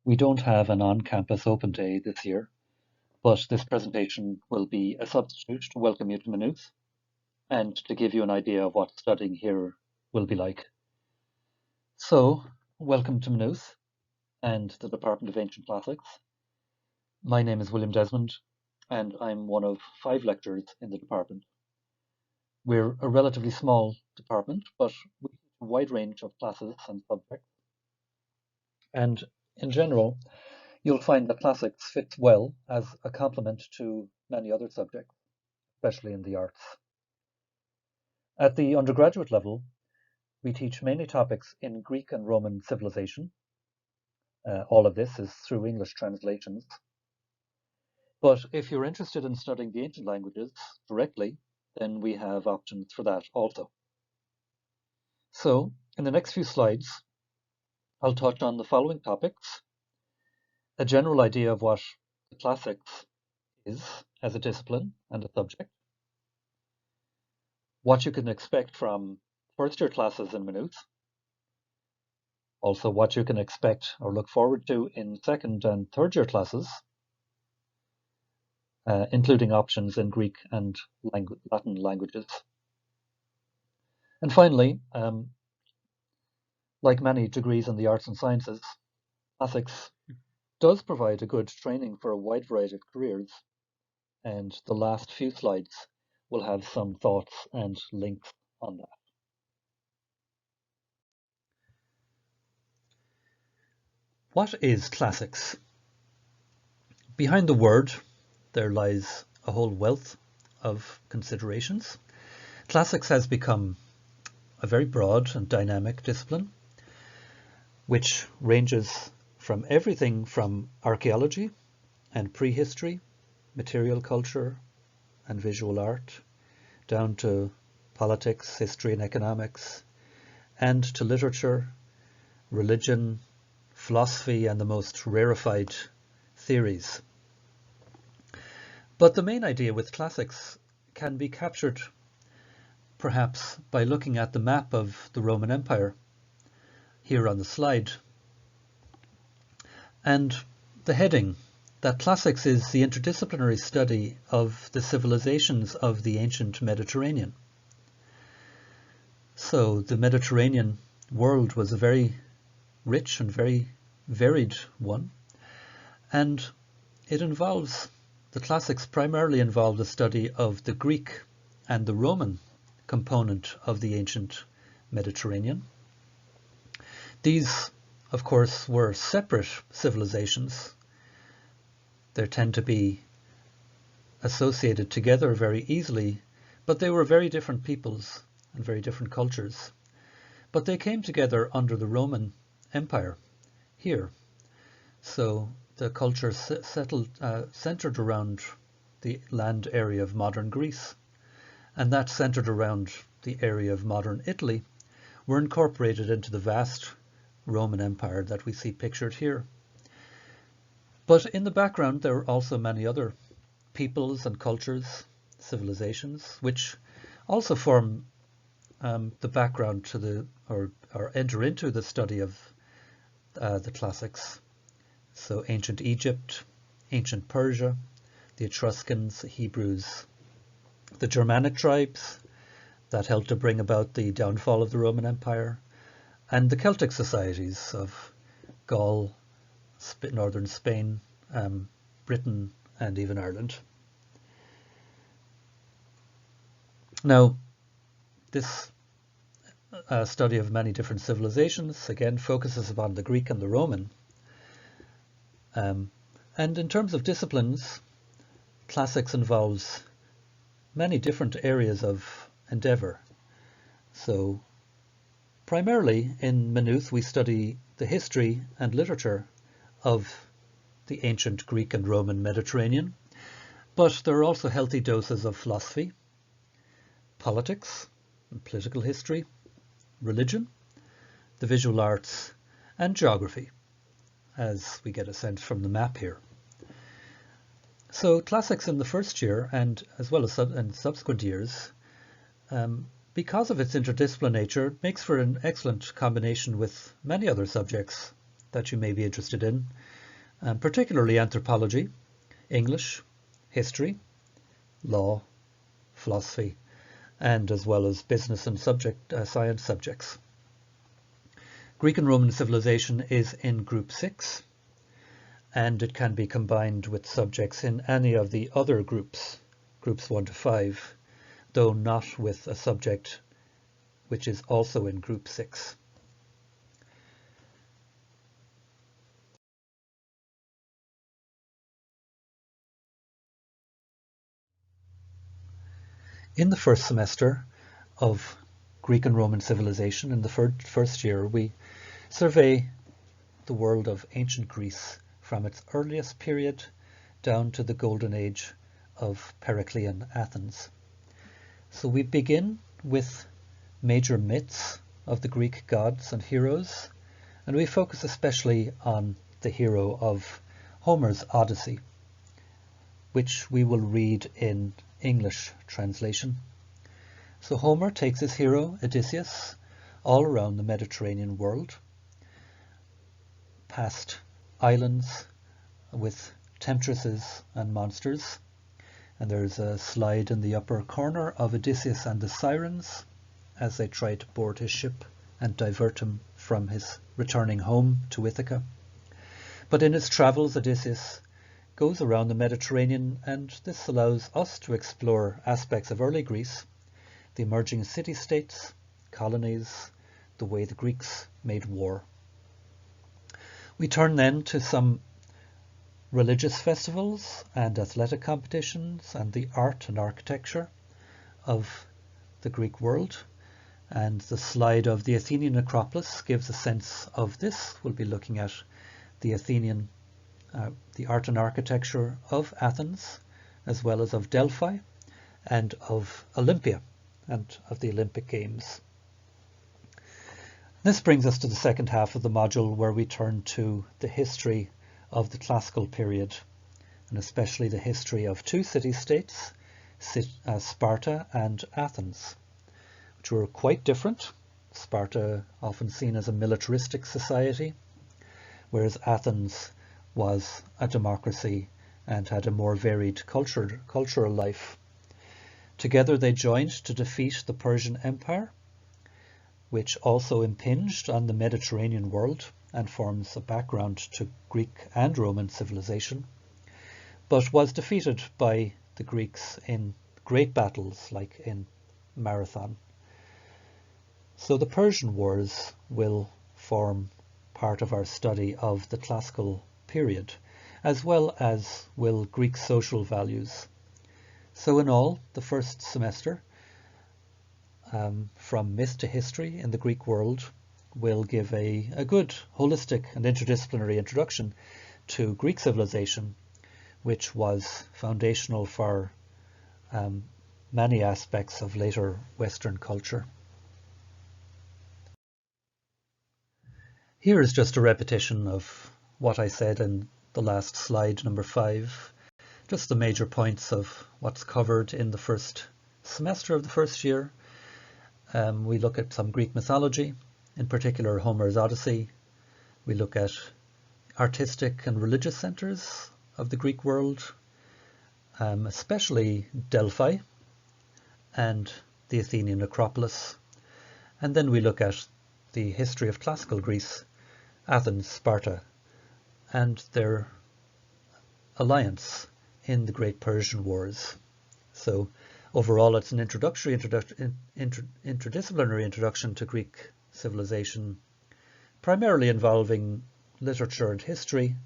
We don't have an on-campus open day this year, but this presentation will be a substitute to welcome you to Maynooth and to give you an idea of what studying here will be like. So, welcome to Maynooth and the Department of Ancient Classics. My name is William Desmond, and I'm one of 5 lecturers in the department. We're a relatively small department, but we teach a wide range of classes and subjects. And in general, you'll find that classics fits well as a complement to many other subjects, especially in the arts. At the undergraduate level, we teach mainly topics in Greek and Roman civilization. All of this is through English translations. But if you're interested in studying the ancient languages directly, then we have options for that also. So, in the next few slides, I'll touch on the following topics: a general idea of what the classics is as a discipline and a subject, what you can expect from first-year classes in Maynooth, also what you can expect or look forward to in second and third-year classes, including options in Greek and Latin languages. And finally, like many degrees in the arts and sciences, classics does provide a good training for a wide variety of careers, and the last few slides will have some thoughts and links on that. What is classics? Behind the word, there lies a whole wealth of considerations. Classics has become a very broad and dynamic discipline, which ranges from everything from archaeology and prehistory, material culture and visual art, down to politics, history and economics, and to literature, religion, philosophy, and the most rarefied theories. But the main idea with classics can be captured perhaps by looking at the map of the Roman Empire here on the slide, and the heading that classics is the interdisciplinary study of the civilizations of the ancient Mediterranean. So the Mediterranean world was a very rich and very varied one, and the classics primarily involve the study of the Greek and the Roman component of the ancient Mediterranean. These, of course, were separate civilizations. They tend to be associated together very easily, but they were very different peoples and very different cultures. But they came together under the Roman Empire here. So the culture centered around the land area of modern Greece, and that centered around the area of modern Italy, were incorporated into the vast Roman Empire that we see pictured here. But in the background, there are also many other peoples and cultures, civilizations, which also form the background to or enter into the study of the classics. So ancient Egypt, ancient Persia, the Etruscans, the Hebrews, the Germanic tribes that helped to bring about the downfall of the Roman Empire, and the Celtic societies of Gaul, northern Spain, Britain, and even Ireland. Now, this study of many different civilizations, again, focuses upon the Greek and the Roman. And in terms of disciplines, classics involves many different areas of endeavor. So, primarily in Maynooth, we study the history and literature of the ancient Greek and Roman Mediterranean, but there are also healthy doses of philosophy, politics and political history, religion, the visual arts, and geography, as we get a sense from the map here. So classics in the first year, and as well as in subsequent years, because of its interdisciplinary nature, makes for an excellent combination with many other subjects that you may be interested in, particularly anthropology, English, history, law, philosophy, and as well as business and science subjects. Greek and Roman civilization is in Group 6, and it can be combined with subjects in any of the other groups, Groups 1 to 5, though not with a subject which is also in Group 6. In the first semester of Greek and Roman civilization, in the first year, we survey the world of ancient Greece from its earliest period down to the golden age of Periclean Athens. So we begin with major myths of the Greek gods and heroes, and we focus especially on the hero of Homer's Odyssey, which we will read in English translation. So Homer takes his hero Odysseus all around the Mediterranean world, past islands with temptresses and monsters, and there's a slide in the upper corner of Odysseus and the Sirens as they try to board his ship and divert him from his returning home to Ithaca. But in his travels, Odysseus goes around the Mediterranean, and this allows us to explore aspects of early Greece, the emerging city-states, colonies, the way the Greeks made war. We turn then to some religious festivals and athletic competitions and the art and architecture of the Greek world. And the slide of the Athenian Acropolis gives a sense of this. We'll be looking at the the art and architecture of Athens, as well as of Delphi and of Olympia and of the Olympic Games. This brings us to the second half of the module, where we turn to the history of the classical period, and especially the history of two city-states, Sparta and Athens, which were quite different. Sparta often seen as a militaristic society, whereas Athens was a democracy and had a more varied cultural life. Together they joined to defeat the Persian Empire, which also impinged on the Mediterranean world and forms a background to Greek and Roman civilization, but was defeated by the Greeks in great battles like in Marathon. So the Persian Wars will form part of our study of the classical period, as well as will Greek social values. So in all, the first semester, from myth to history in the Greek world, will give a good holistic and interdisciplinary introduction to Greek civilization, which was foundational for many aspects of later Western culture. Here is just a repetition of what I said in the last slide, number 5, just the major points of what's covered in the first semester of the first year. We look at some Greek mythology, in particular Homer's Odyssey. We look at artistic and religious centers of the Greek world, especially Delphi and the Athenian Acropolis. And then we look at the history of classical Greece, Athens, Sparta, and their alliance in the Great Persian Wars. So overall, it's an interdisciplinary introduction to Greek civilization, primarily involving literature and history,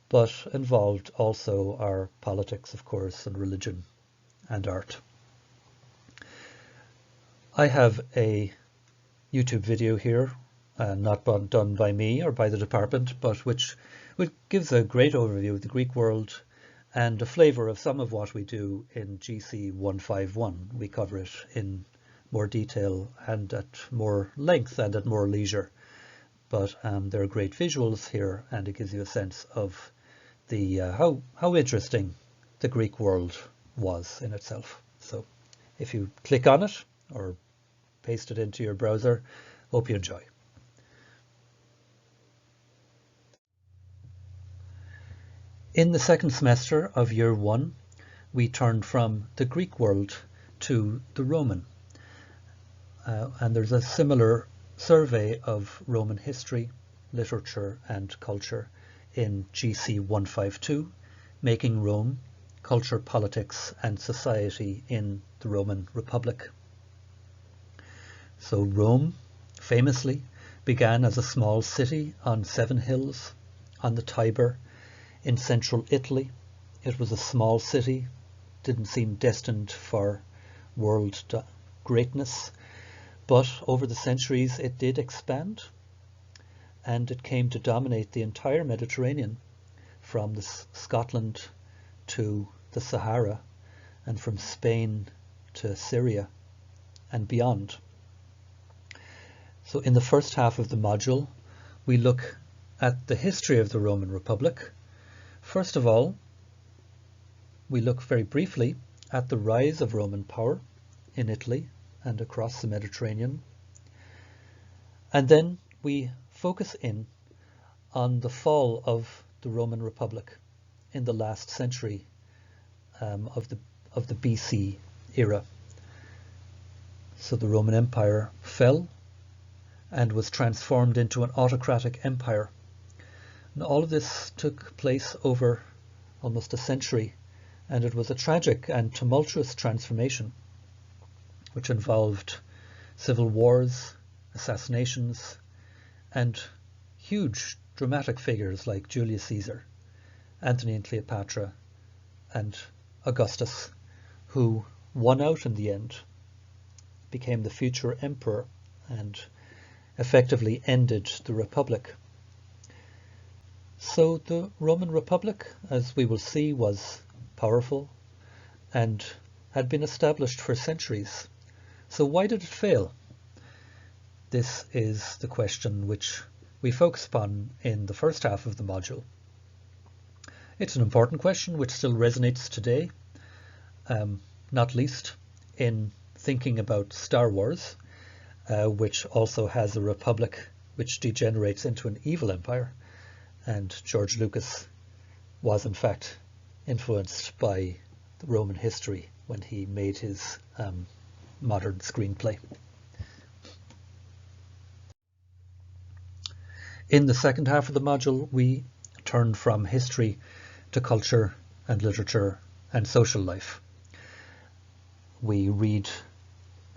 but involved also our politics, of course, and religion and art. I have a YouTube video here, not done by me or by the department, but which gives a great overview of the Greek world and a flavour of some of what we do in GC 151. We cover it in more detail and at more length and at more leisure. But there are great visuals here, and it gives you a sense of the how interesting the Greek world was in itself. So if you click on it or paste it into your browser, hope you enjoy. In the second semester of year 1, we turned from the Greek world to the Roman. And there's a similar survey of Roman history, literature and culture in GC 152, Making Rome, Culture, Politics and Society in the Roman Republic. So Rome, famously, began as a small city on 7 hills on the Tiber in central Italy. It was a small city, didn't seem destined for world greatness, but over the centuries it did expand, and it came to dominate the entire Mediterranean, from Scotland to the Sahara, and from Spain to Syria and beyond. So in the first half of the module, we look at the history of the Roman Republic. First of all, we look very briefly at the rise of Roman power in Italy and across the Mediterranean. And then we focus in on the fall of the Roman Republic in the last century of the BC era. So the Roman Empire fell and was transformed into an autocratic empire. And all of this took place over almost a century, and it was a tragic and tumultuous transformation, which involved civil wars, assassinations, and huge dramatic figures like Julius Caesar, Antony and Cleopatra, and Augustus, who won out in the end, became the future emperor, and effectively ended the Republic. So the Roman Republic, as we will see, was powerful and had been established for centuries. So why did it fail? This is the question which we focus upon in the first half of the module. It's an important question which still resonates today, not least in thinking about Star Wars, which also has a republic which degenerates into an evil empire, and George Lucas was in fact influenced by the Roman history when he made his modern screenplay. In the second half of the module, we turn from history to culture and literature and social life. We read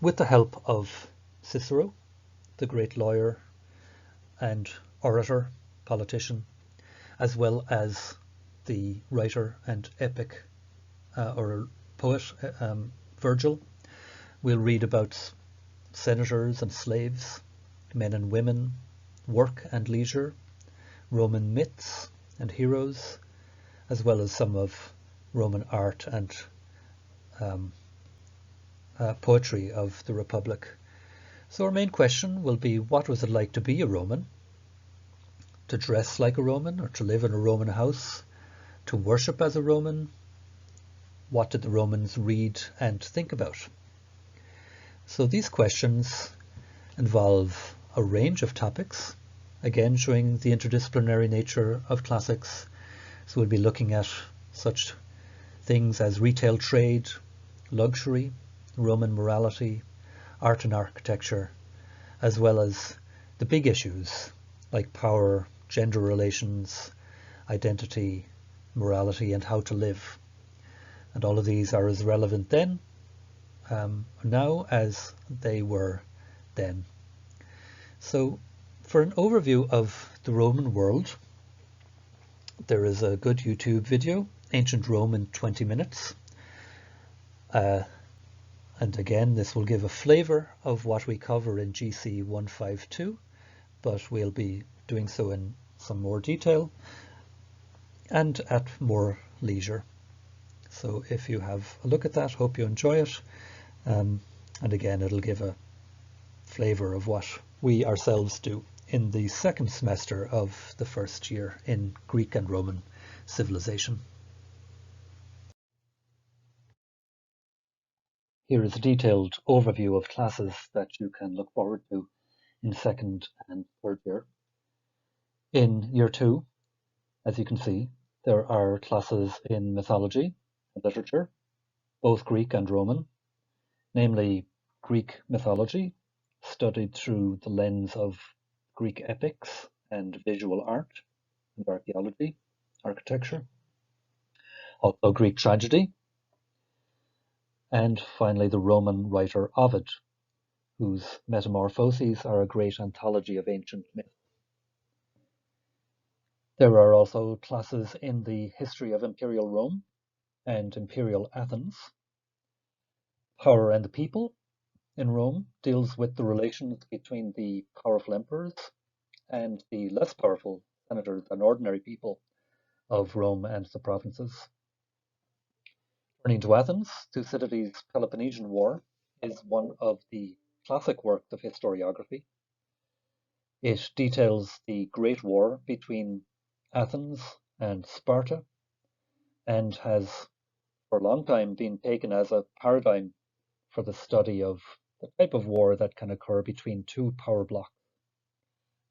with the help of Cicero, the great lawyer and orator, politician, as well as the writer and epic or poet Virgil. We'll read about senators and slaves, men and women, work and leisure, Roman myths and heroes, as well as some of Roman art and poetry of the Republic. So our main question will be, what was it like to be a Roman? To dress like a Roman, or to live in a Roman house? To worship as a Roman? What did the Romans read and think about? So these questions involve a range of topics, again showing the interdisciplinary nature of classics. So we'll be looking at such things as retail trade, luxury, Roman morality, art and architecture, as well as the big issues like power, gender relations, identity, morality, and how to live. And all of these are as relevant then, now, as they were then. So for an overview of the Roman world, there is a good YouTube video, Ancient Rome in 20 minutes. And again, this will give a flavour of what we cover in GC 152, but we'll be doing so in some more detail and at more leisure. So if you have a look at that, hope you enjoy it. And again, it'll give a flavour of what we ourselves do in the second semester of the first year in Greek and Roman civilization. Here is a detailed overview of classes that you can look forward to in second and third year. In year 2, as you can see, There are classes in mythology and literature, both Greek and Roman, namely Greek mythology, studied through the lens of Greek epics and visual art and archaeology, architecture. Also Greek tragedy, and finally the Roman writer Ovid, whose Metamorphoses are a great anthology of ancient myth. There are also classes in the history of Imperial Rome and Imperial Athens. Power and the People in Rome deals with the relations between the powerful emperors and the less powerful senators and ordinary people of Rome and the provinces. Turning to Athens, Thucydides' Peloponnesian War is one of the classic works of historiography. It details the Great War between Athens and Sparta and has for a long time been taken as a paradigm for the study of the type of war that can occur between two power blocks,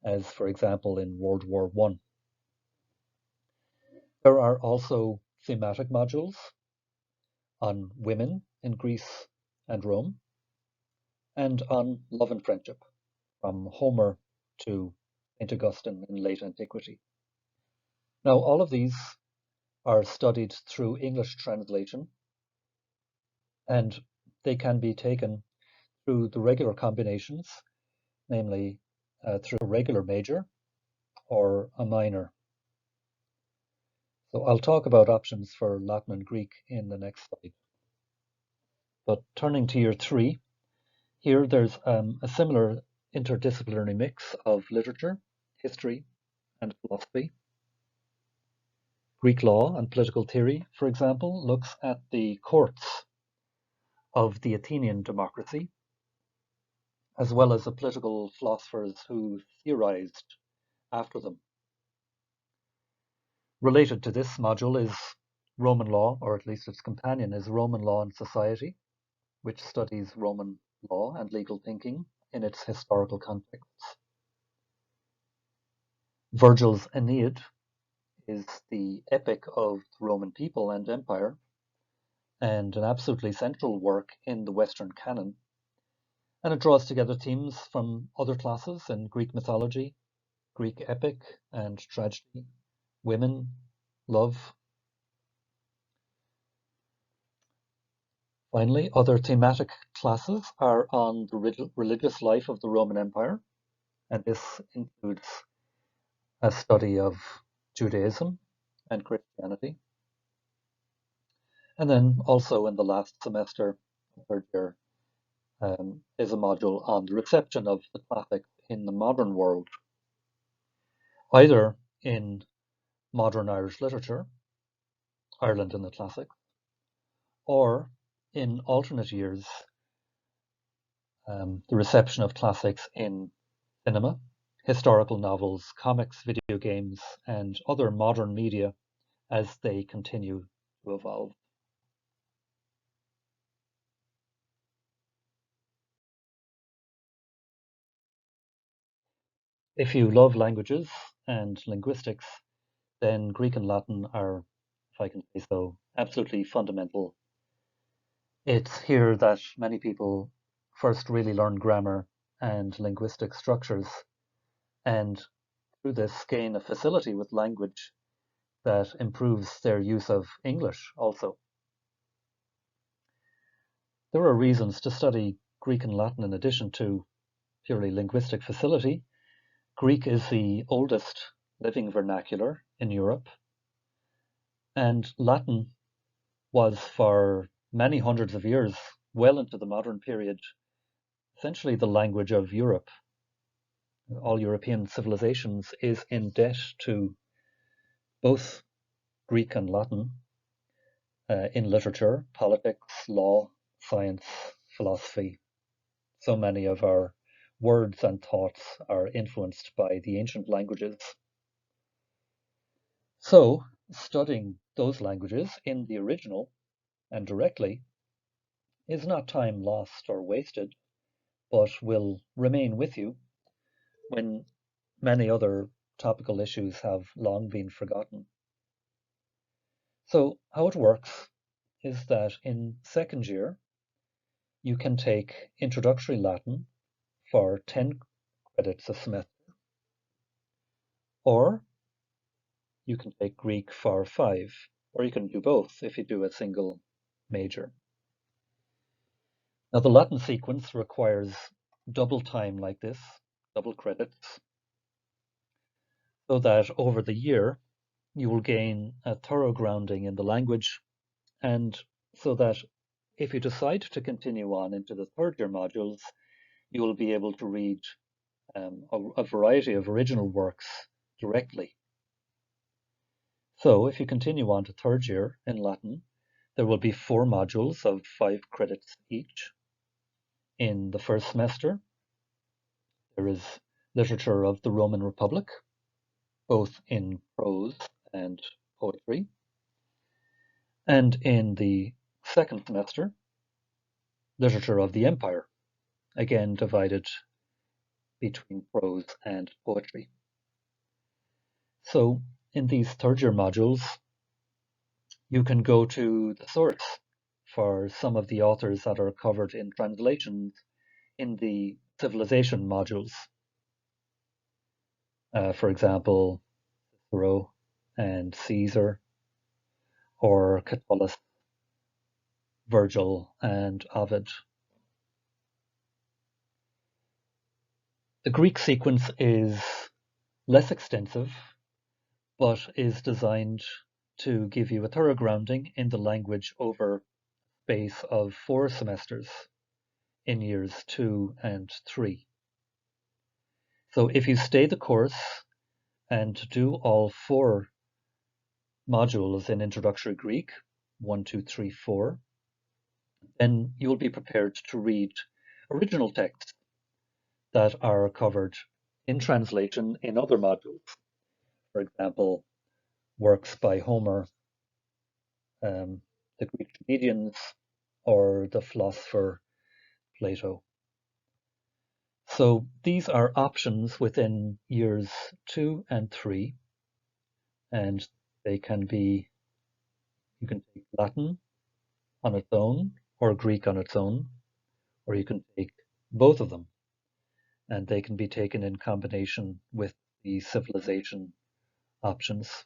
as for example in World War I. There are also thematic modules on women in Greece and Rome, and on love and friendship, from Homer to St. Augustine in late antiquity. Now, all of these are studied through English translation, and they can be taken through the regular combinations, namely through a regular major or a minor. So I'll talk about options for Latin and Greek in the next slide. But turning to year 3, here there's a similar interdisciplinary mix of literature, history, and philosophy. Greek law and political theory, for example, looks at the courts of the Athenian democracy, as well as the political philosophers who theorized after them. Related to this module is Roman law, or at least its companion is Roman law and society, which studies Roman law and legal thinking in its historical contexts. Virgil's Aeneid is the epic of the Roman people and empire, and an absolutely central work in the Western canon. And it draws together themes from other classes in Greek mythology, Greek epic and tragedy, women, love. Finally, other thematic classes are on the religious life of the Roman Empire, and this includes a study of Judaism and Christianity. And then also in the last semester, third year, is a module on the reception of the classics in the modern world, either in modern Irish literature, Ireland in the classics, or in alternate years, the reception of classics in cinema, historical novels, comics, video games, and other modern media as they continue to evolve. If you love languages and linguistics, then Greek and Latin are, if I can say so, absolutely fundamental. It's here that many people first really learn grammar and linguistic structures, and through this gain a facility with language that improves their use of English also. There are reasons to study Greek and Latin in addition to purely linguistic facility. Greek is the oldest living vernacular in Europe, and Latin was for many hundreds of years, well into the modern period, essentially the language of Europe. All European civilizations is in debt to both Greek and Latin in literature, politics, law, science, philosophy. So many of our words and thoughts are influenced by the ancient languages. So, studying those languages in the original and directly is not time lost or wasted, but will remain with you when many other topical issues have long been forgotten. So how it works is that in second year, you can take introductory Latin for 10 credits a semester, or you can take Greek for 5, or you can do both if you do a single major. Now the Latin sequence requires double time like this, double credits, so that over the year you will gain a thorough grounding in the language, and so that if you decide to continue on into the third year modules, you will be able to read a variety of original works directly. So if you continue on to third year in Latin, there will be 4 modules of 5 credits each. In the first semester, there is literature of the Roman Republic, both in prose and poetry. And in the second semester, literature of the empire, again divided between prose and poetry. So in these third year modules, you can go to the source for some of the authors that are covered in translations in the civilization modules. For example, Cicero and Caesar, or Catullus, Virgil, and Ovid. The Greek sequence is less extensive, but is designed to give you a thorough grounding in the language over a space of 4 semesters in years 2 and 3. So if you stay the course and do all 4 modules in Introductory Greek, 1, 2, 3, 4, then you will be prepared to read original texts that are covered in translation in other modules. For example, works by Homer, the Greek tragedians, or the philosopher Plato. So these are options within years 2 and 3, and they can be, you can take Latin on its own, or Greek on its own, or you can take both of them, and they can be taken in combination with the civilization options.